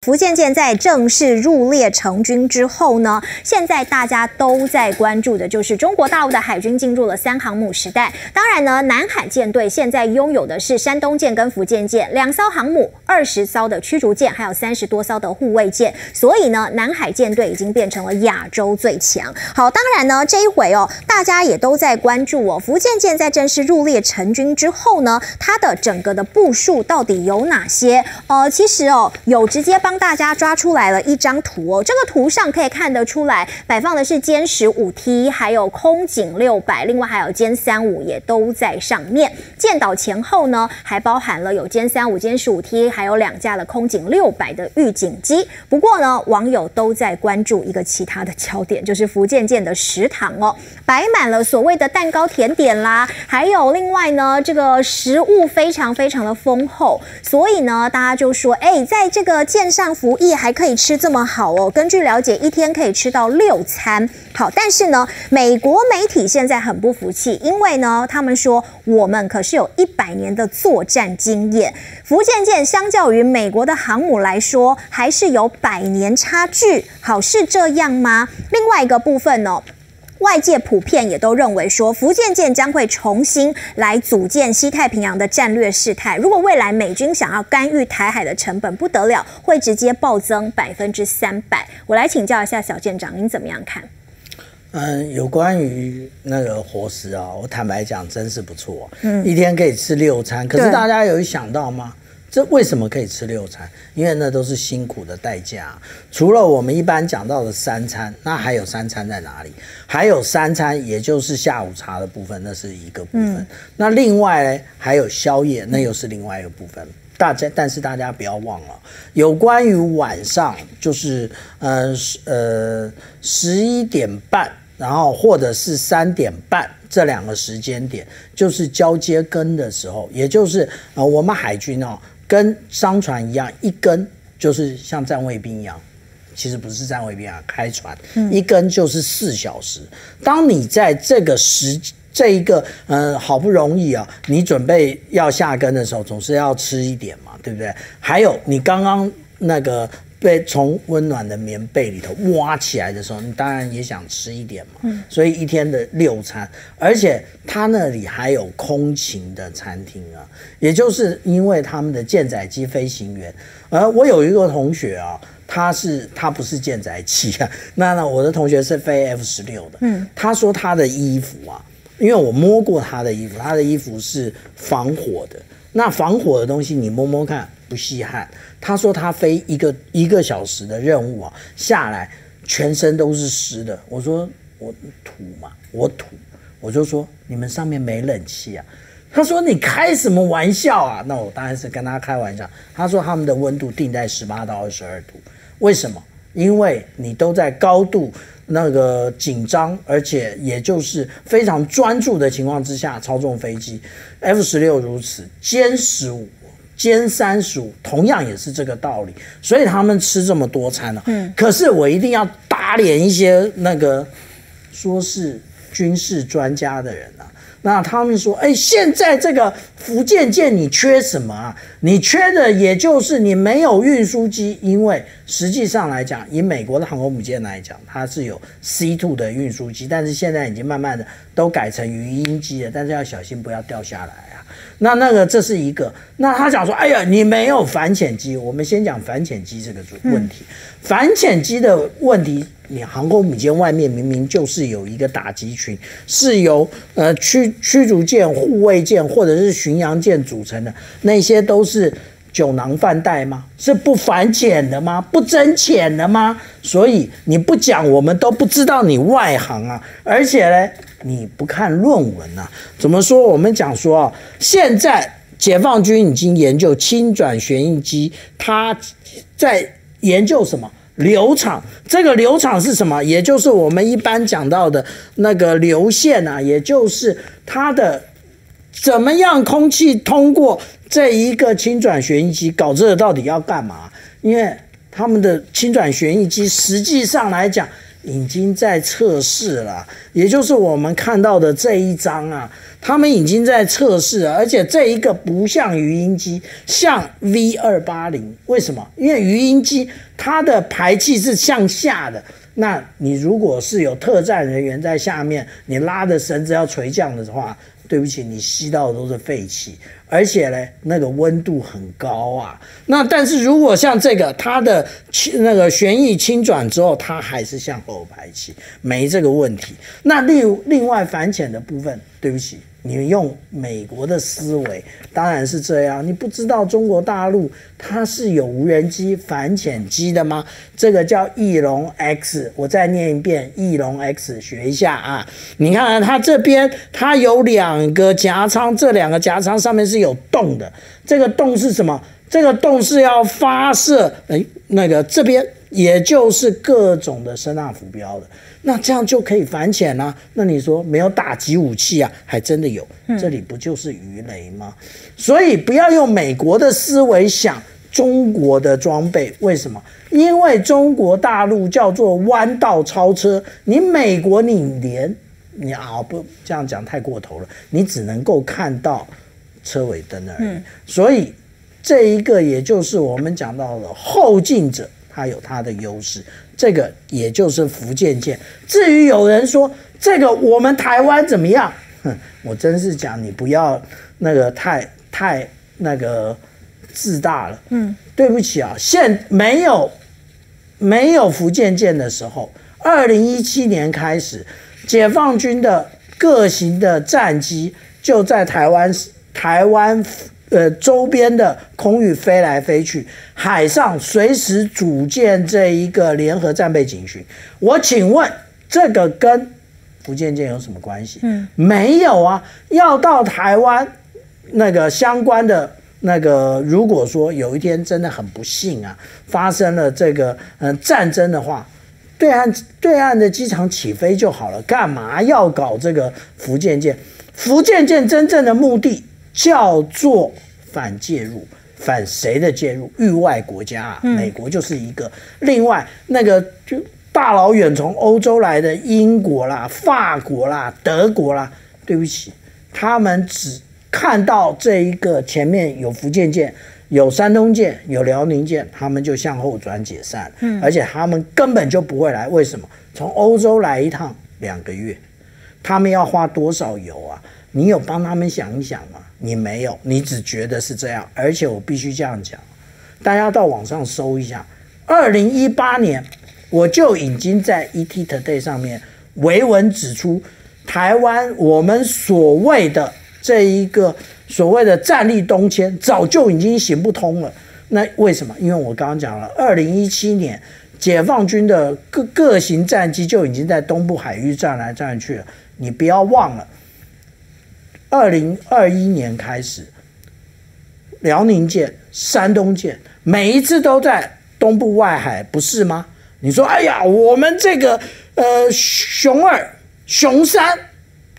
福建艦在正式入列成軍之後呢，現在大家都在關注的就是中國大陸的海軍進入了3航母時代。當然呢，南海艦隊現在擁有的是山東艦跟福建艦2艘航母、20艘的驅逐艦，還有30多艘的護衛艦。所以呢，南海艦隊已經變成了亞洲最強。好，當然呢，這一回大家也都在關注福建艦在正式入列成軍之後呢，它的整個的部署到底有哪些？其實有直接幫大家抓出來了一張圖這個圖上可以看得出來，擺放的是歼15T，還有空警600，另外還有殲35也都在上面。艦島前後呢，還包含了有殲35、殲15T，還有2架的空警600的預警機。不過呢，網友都在關注一個其他的焦點，就是福建艦的食堂擺滿了所謂的蛋糕甜點啦，還有另外呢，這個食物非常非常的豐厚，所以呢，大家就說，在這個艦上服役還可以吃這麼好根據了解，一天可以吃到6餐。好，但是呢，美國媒體現在很不服氣，因為呢，他們說我們可是有100年的作戰經驗，福建艦相較於美國的航母來說，還是有100年差距。好，是這樣嗎？另外一個部分外界普遍也都認為說，福建艦將會重新來組建西太平洋的戰略事態。如果未來美軍想要干預台海的成本不得了，會直接暴增300%。我來請教一下小艦長，您怎麼樣看？有關於那個伙食我坦白講真是不錯一天可以吃6餐。可是大家有想到嗎？這為什麼可以吃6餐？因為那都是辛苦的代價。除了我們一般講到的3餐，那還有3餐在哪裡？還有3餐，也就是下午茶的部分，那是一個部分。那另外呢，還有宵夜，那又是另外一個部分。但是大家不要忘了，有關於晚上，就是11點半，然後或者是3點半。這2個時間點就是交接更的時候，也就是我們海軍跟商船一樣，一更就是像戰衛兵一樣，其實不是戰衛兵開船，一更就是4小時。當你在這一個好不容易你準備要下更的時候，總是要吃一點嘛，对不对？還有你剛剛那個被從溫暖的棉被裡頭挖起來的時候，你當然也想吃一點嘛。所以一天的6餐，而且他那裡還有空勤的餐廳也就是因為他們的艦載機飛行員，我有一個同學他不是艦載機那我的同學是飛 F16的，他說他的衣服因為我摸過他的衣服，他的衣服是防火的。那防火的東西你摸摸看不吸汗。他說他飛一個小時的任務下來全身都是濕的。我說我土嘛，我就說你們上面沒冷氣啊。他說你開什麼玩笑那我當然是跟他開玩笑。他說他們的溫度定在18到22度。為什麼？因為你都在高度那個緊張，而且也就是非常專注的情況之下操縱飛機。F16如此，歼15、歼35同樣也是這個道理，所以他們吃這麼多餐可是我一定要打臉一些那個說是軍事專家的人那他們說現在這個福建艦你缺什麼你缺的也就是你沒有運輸機，因為實際上來講，以美國的航空母艦來講，它是有 C2 的運輸機，但是現在已經慢慢的都改成魚鷹機了，但是要小心不要掉下來那個這是一個。那他講說你沒有反潛機。我們先講反潛機這個問題。反潛機的問題，你航空母艦外面明明就是有一個打擊群，是由驅逐艦、護衛艦或者是巡洋艦組成的，那些都是酒囊飯袋嗎？是不反潛的嗎？不偵潛的嗎？所以你不講，我們都不知道你外行而且呢，你不看論文怎麼說？我們講說現在解放軍已經研究輕轉旋翼機，它在研究什麼？流場。這個流場是什麼？也就是我們一般講到的那個流線也就是它的怎麼樣空氣通過這一個輕轉旋翼機，搞這個到底要幹嘛？因為他們的輕轉旋翼機實際上來講已經在測試了，也就是我們看到的這一張啊，他們已經在測試了，而且這一個不像魚鷹機，像 V280，為什麼？因為魚鷹機它的排氣是向下的，那你如果是有特戰人員在下面，你拉的繩子要垂降的話，對不起，你吸到的都是廢氣，而且呢，那個溫度很高啊。那但是如果像這個，它的那個旋翼輕轉之後，它還是向後排氣，沒這個問題。那另外反潛的部分，對不起，你用美國的思維，當然是這樣。你不知道中國大陸它是有無人機反潛機的嗎？這個叫翼龍 X， 我再念一遍，翼龍 X， 學一下啊。你看看它這邊，它有2個夾艙，這2個夾艙上面是有洞的。這個洞是什麼？這個洞是要發射，那個這邊也就是各種的聲納浮標的。那這樣就可以反潛啦。那你說沒有打擊武器啊？還真的有，這裡不就是魚雷嗎？所以不要用美國的思維想中國的裝備，為什麼？因為中國大陸叫做彎道超車，你美國你不這樣講太過頭了，你只能夠看到車尾燈而已。所以這一個也就是我們講到的後進者，它有它的優勢。這個也就是福建艦。至於有人說這個我們台灣怎麼樣？我真是講你不要那個太那個自大了。對不起啊，沒有福建艦的時候，2017年開始，解放軍的各型的戰機就在台灣周邊的空域飛來飛去，海上隨時組建這一個聯合戰備警巡。我請問，這個跟福建艦有什麼關係？沒有啊。要到台灣那個相關的那個，如果說有一天真的很不幸啊，發生了這個戰爭的話，對岸的機場起飛就好了，幹嘛要搞這個福建艦？福建艦真正的目的叫做反介入，反誰的介入？域外國家啊，美國就是一個。另外那個就大老遠從歐洲來的英國啦、法國啦、德國啦，對不起，他們只看到這一個前面有福建艦、有山東艦、有遼寧艦，他們就向後轉解散。而且他們根本就不會來，為什麼？從歐洲來一趟2個月，他們要花多少油啊？你有幫他們想一想嗎？你沒有，你只覺得是这樣。而且我必須這樣講，大家到網上搜一下，2018年我就已經在 ETtoday 上面微文指出，台灣我們所謂的這一個所謂的戰力東遷早就已經行不通了。那為什麼？因為我剛剛講了，2017年解放軍的各型戰機就已經在東部海域站來站去了。你不要忘了，2021年開始，遼寧艦、山東艦每一次都在東部外海，不是嗎？你說，哎呀，我們這個熊2、熊3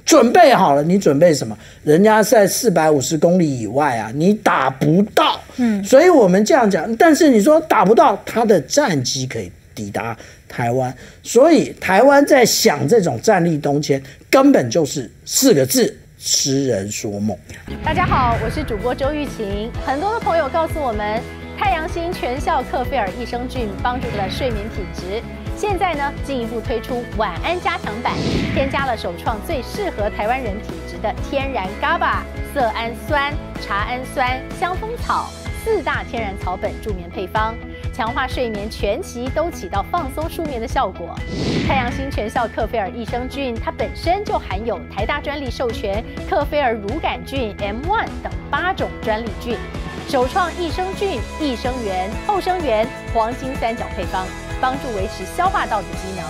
準備好了，你準備什麼？人家在450公里以外啊，你打不到。所以我們這樣講，但是你說打不到，他的戰機可以抵達台灣，所以台灣在想這種戰力東遷，根本就是4個字：痴人說夢。大家好，我是主播周玉琴。很多的朋友告訴我們，太陽星全效克菲爾益生菌幫助了睡眠品質。現在呢，進一步推出晚安加強版，添加了首創最適合台灣人體質的天然 GABA、色氨酸、茶氨酸、香蜂草4大天然草本助眠配方，強化睡眠全期都起到放鬆舒眠的效果。太陽星全效克菲爾益生菌，它本身就含有台大專利授權克菲爾乳杆菌 M1 等8種专利菌，首創益生菌、益生元、后生元黄金3角配方，幫助維持消化道的機能。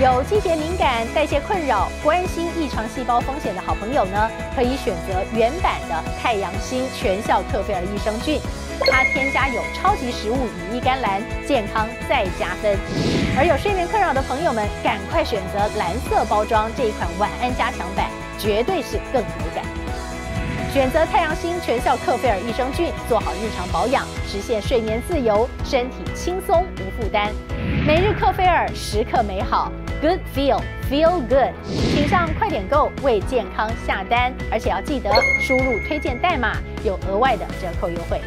有季節敏感、代謝困擾、關心異常細胞風險的好朋友呢，可以選擇原版的太陽星全效克菲爾益生菌，它添加有超級食物羽衣甘藍，健康再加分。而有睡眠困擾的朋友們，趕快選擇藍色包裝這一款晚安加強版，絕對是更有感。選擇太陽星全效克菲爾益生菌，做好日常保養，實現睡眠自由，身體輕鬆無負擔。每日克菲爾，時刻美好 ，Good Feel Good，請上快點購為健康下單，而且要記得輸入推薦代碼，有額外的折扣優惠。